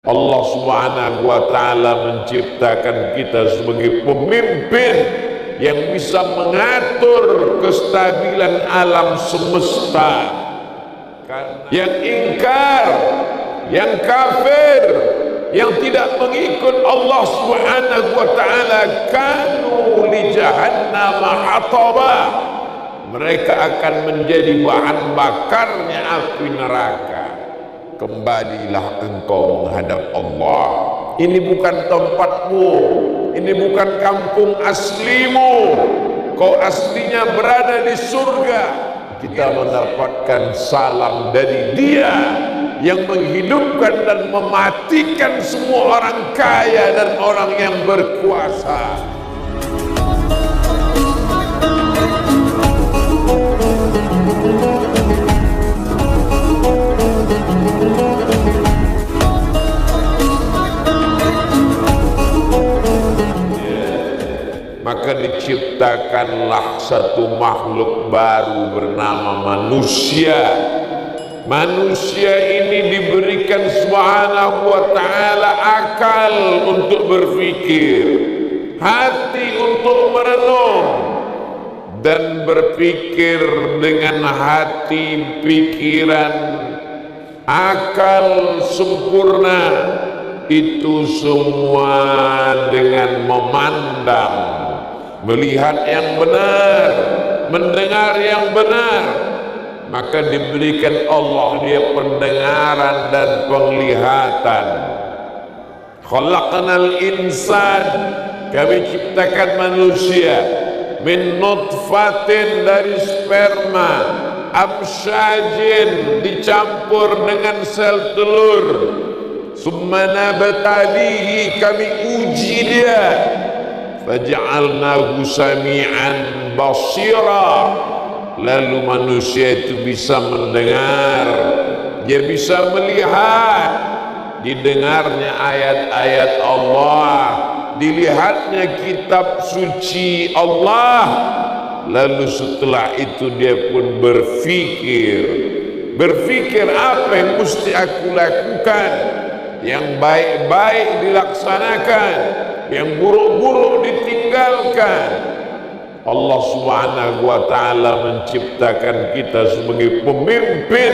Allah Subhanahu wa ta'ala menciptakan kita sebagai pemimpin yang bisa mengatur kestabilan alam semesta. Yang ingkar, yang kafir, yang tidak mengikut Allah Subhanahu wa ta'ala, kanu li jahannam hataba, mereka akan menjadi bahan bakarnya api neraka. Kembalilah engkau menghadap Allah. Ini bukan tempatmu, ini bukan kampung aslimu. Kau aslinya berada di surga. Kita mendapatkan salam dari Dia yang menghidupkan dan mematikan semua orang kaya dan orang yang berkuasa. Maka diciptakanlah satu makhluk baru bernama manusia. Manusia ini diberikan Subhanahu wa ta'ala akal untuk berpikir, hati untuk merenung, dan berpikir dengan hati, pikiran, akal sempurna. Itu semua dengan memandang, melihat yang benar, mendengar yang benar. Maka diberikan Allah dia pendengaran dan penglihatan. Khalaqnal insan, kami ciptakan manusia min nutfatin, dari sperma, amsyajin, dicampur dengan sel telur, summa nabtalihi, kami uji dia, faj'alnahu sami'an basira, lalu manusia itu bisa mendengar, dia bisa melihat, didengarnya ayat-ayat Allah, dilihatnya kitab suci Allah. Lalu setelah itu dia pun berpikir apa yang mesti aku lakukan. Yang baik-baik dilaksanakan, yang buruk-buruk ditinggalkan. Allah Subhanahu wa ta'ala menciptakan kita sebagai pemimpin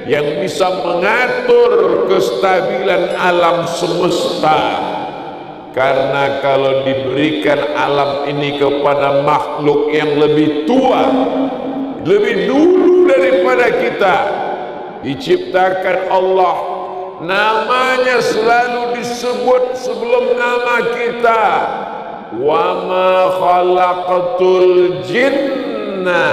yang bisa mengatur kestabilan alam semesta. Karena kalau diberikan alam ini kepada makhluk yang lebih tua, lebih dulu daripada kita, diciptakan Allah, namanya selalu disebut sebelum nama kita. Wa ma khalaqatul jinna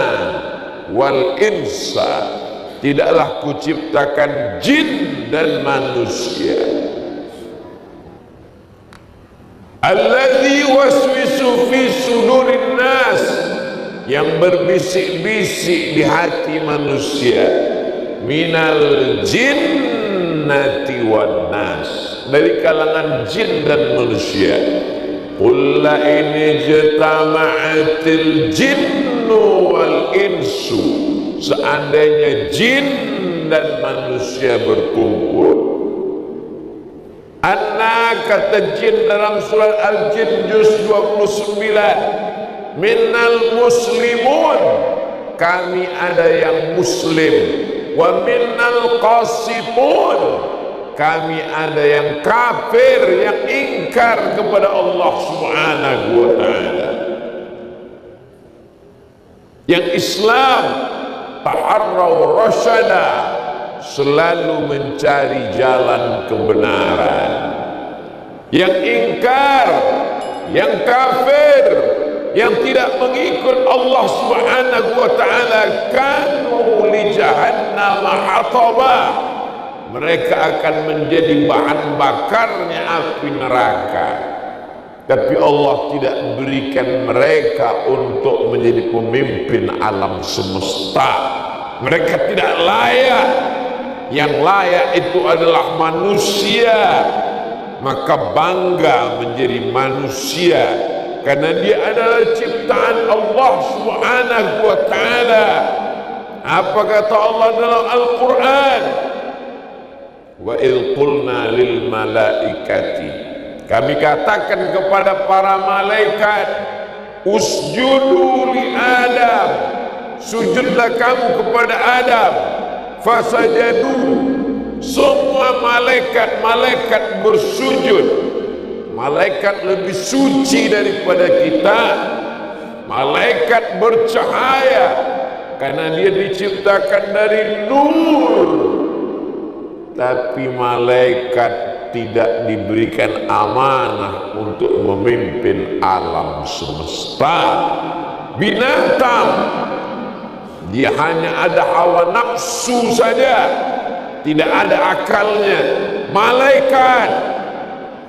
wal insa, tidaklah kuciptakan jin dan manusia. Alladzi waswisu fi sudurin nas, yang berbisik-bisik di hati manusia, minal jinnati wan nas, dari kalangan jin dan manusia. Qul la in ijtama'atil jinnu wal insu, seandainya jin dan manusia berkumpul. Anna, kata jin dalam surat Al-Jin juz 29, minnal muslimun, kami ada yang muslim, wa minnal qasitun, kami ada yang kafir, yang ingkar kepada Allah Subhanahu wa ta'ala. Yang Islam taharraw rasyada, selalu mencari jalan kebenaran. Yang ingkar, yang kafir, yang tidak mengikut Allah Subhanahu wa ta'ala, kanu li jahannam hataba, mereka akan menjadi bahan bakarnya api neraka. Tapi Allah tidak berikan mereka untuk menjadi pemimpin alam semesta. Mereka tidak layak. Yang layak itu adalah manusia. Maka bangga menjadi manusia, karena dia adalah ciptaan Allah Subhanahu wa ta'ala. Apa kata Allah dalam Al-Quran? Wa idh qulna lil malaikati, kami katakan kepada para malaikat, usjudu li Adam, sujudlah kamu kepada Adam. Fasajadu, semua malaikat bersujud. Malaikat lebih suci daripada kita. Malaikat bercahaya karena dia diciptakan dari nur. Tapi malaikat tidak diberikan amanah untuk memimpin alam semesta. Binatang, dia hanya ada hawa nafsu saja, tidak ada akalnya. Malaikat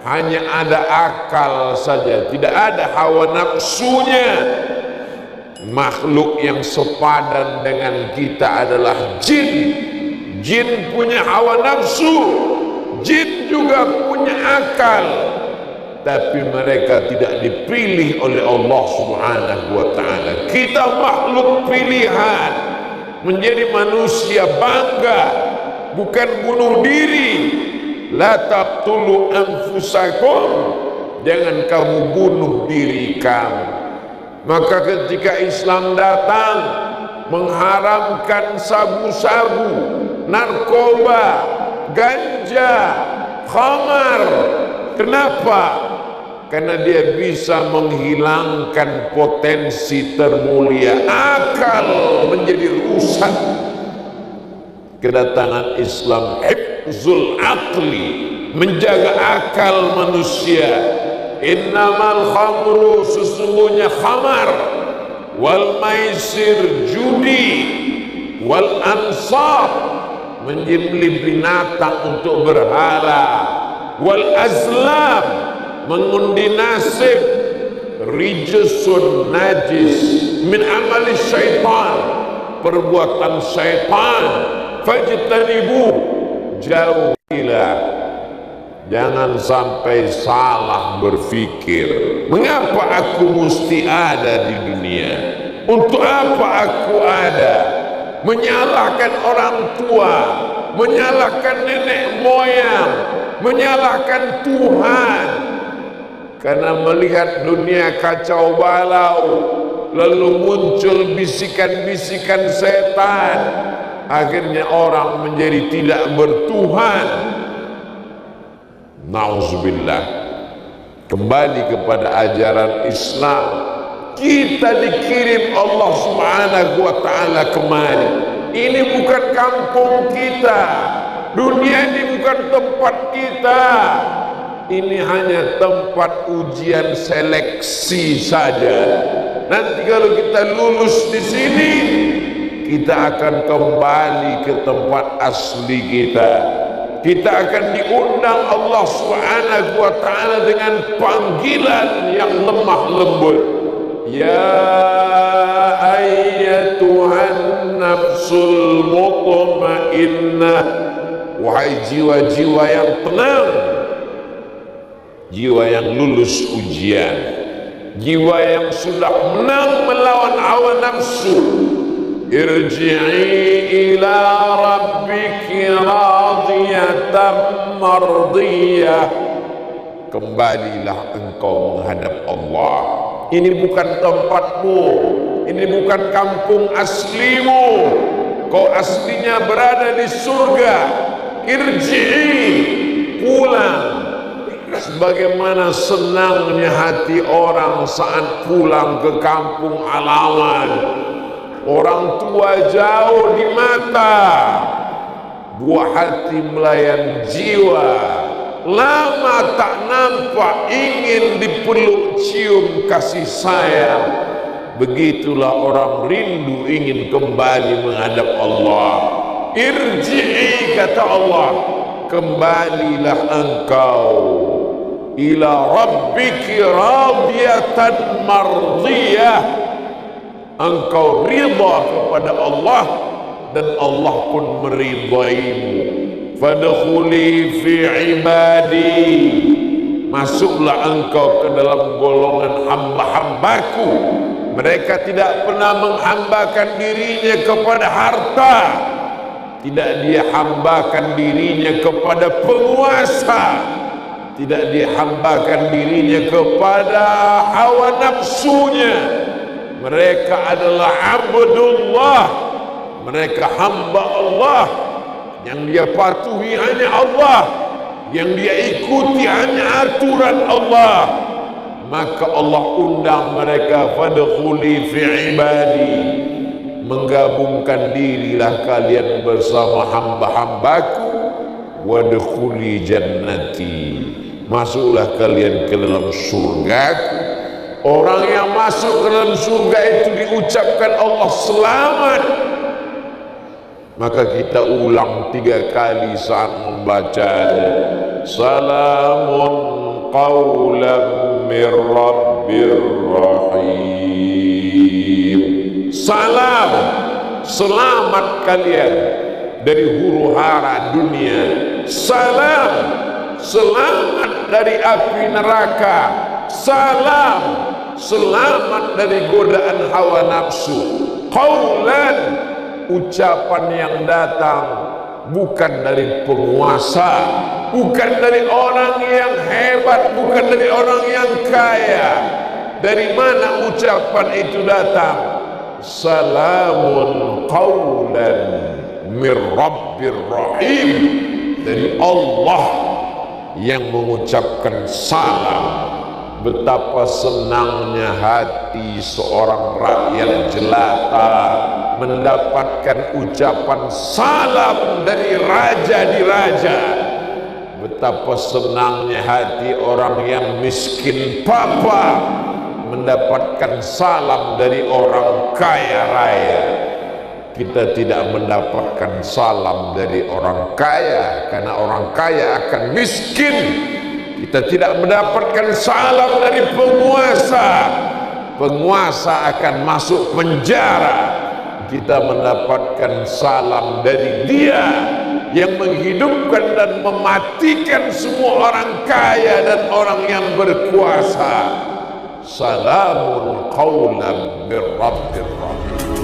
hanya ada akal saja, tidak ada hawa nafsunya. Makhluk yang sepadan dengan kita adalah jin. Jin punya hawa nafsu, jin juga punya akal, tapi mereka tidak dipilih oleh Allah Subhanahu wa ta'ala. Kita makhluk pilihan, menjadi manusia bangga, bukan bunuh diri. La taqtulu anfusakum, jangan kamu bunuh diri kamu. Maka ketika Islam datang mengharamkan sabu-sabu, narkoba, ganja, khamar. Kenapa? Karena dia bisa menghilangkan potensi termulia. Akal menjadi rusak. Kedatangan Islam hifzul aqli, menjaga akal manusia. Innamal khamru, sesungguhnya khamar, wal maisir, judi, wal ansab, menyembelih binatang untuk berhala, wal azlam, mengundi nasib, rijsun, najis, min amali syaitan, perbuatan syaitan. Fajtanibu, jauhilah. Jangan sampai salah berpikir, mengapa aku mesti ada di dunia? Untuk apa aku ada? Menyalahkan orang tua, menyalahkan nenek moyang, menyalahkan Tuhan. Karena melihat dunia kacau balau, lalu muncul bisikan-bisikan setan, akhirnya orang menjadi tidak bertuhan. Nauzubillah. Kembali kepada ajaran Islam, kita dikirim Allah Subhanahu wa ta'ala kemari. Ini bukan kampung kita, dunia ini bukan tempat kita. Ini hanya tempat ujian seleksi saja. Nanti kalau kita lulus di sini, kita akan kembali ke tempat asli kita. Kita akan diundang Allah Subhanahu wa ta'ala dengan panggilan yang lemah lembut. Ya ayyatuhan nafsul mutmainnah, wahai jiwa-jiwa yang tenang, jiwa yang lulus ujian, jiwa yang sudah menang melawan hawa nafsu. Irji'i ila rabbiki radiyatan mardiyah, kembalilah engkau menghadap Allah. Ini bukan tempatmu, ini bukan kampung aslimu. Kau aslinya berada di surga. Irji'i, pulang. Sebagaimana senangnya hati orang saat pulang ke kampung halaman. Orang tua jauh di mata, buah hati melayan jiwa. Lama tak nampak, ingin dipeluk cium kasih sayang. Begitulah orang rindu ingin kembali menghadap Allah. Irji'i, kata Allah, kembalilah engkau ila rabbiki radiyatan mardiyah. Engkau ridha kepada Allah dan Allah pun meridaimu. Fadkhuli fi ibadi, masuklah engkau ke dalam golongan hamba-hambaku. Mereka tidak pernah menghambakan dirinya kepada harta, tidak dia hambakan dirinya kepada penguasa, tidak dia hambakan dirinya kepada hawa nafsunya. Mereka adalah abdullah, mereka hamba Allah, yang dia patuhi hanya Allah, yang dia ikuti hanya aturan Allah. Maka Allah undang mereka, fadkhuli fi ibadi, menggabungkan dirilah kalian bersama hamba-hambaku, wadkhuli jannati, masuklah kalian ke dalam surgaku. Orang yang masuk ke dalam surga itu diucapkan Allah selamat. Maka kita ulang 3 kali saat membacanya. Salamun qawlan min rabbir rahim. Salam, selamat kalian dari huru hara dunia. Salam, selamat dari api neraka. Salam, selamat dari godaan hawa nafsu. Qawlan, ucapan yang datang bukan dari penguasa, bukan dari orang yang hebat, bukan dari orang yang kaya. Dari mana ucapan itu datang? Salamun qawlan mir rabbir rahim, dari Allah yang mengucapkan salam. Betapa senangnya hati seorang rakyat jelata mendapatkan ucapan salam dari raja di raja. Betapa senangnya hati orang yang miskin papa mendapatkan salam dari orang kaya raya. Kita tidak mendapatkan salam dari orang kaya, karena orang kaya akan miskin. Kita tidak mendapatkan salam dari penguasa, penguasa akan masuk penjara. Kita mendapatkan salam dari Dia yang menghidupkan dan mematikan semua orang kaya dan orang yang berkuasa. Salamun qawlan min rabbir rahim.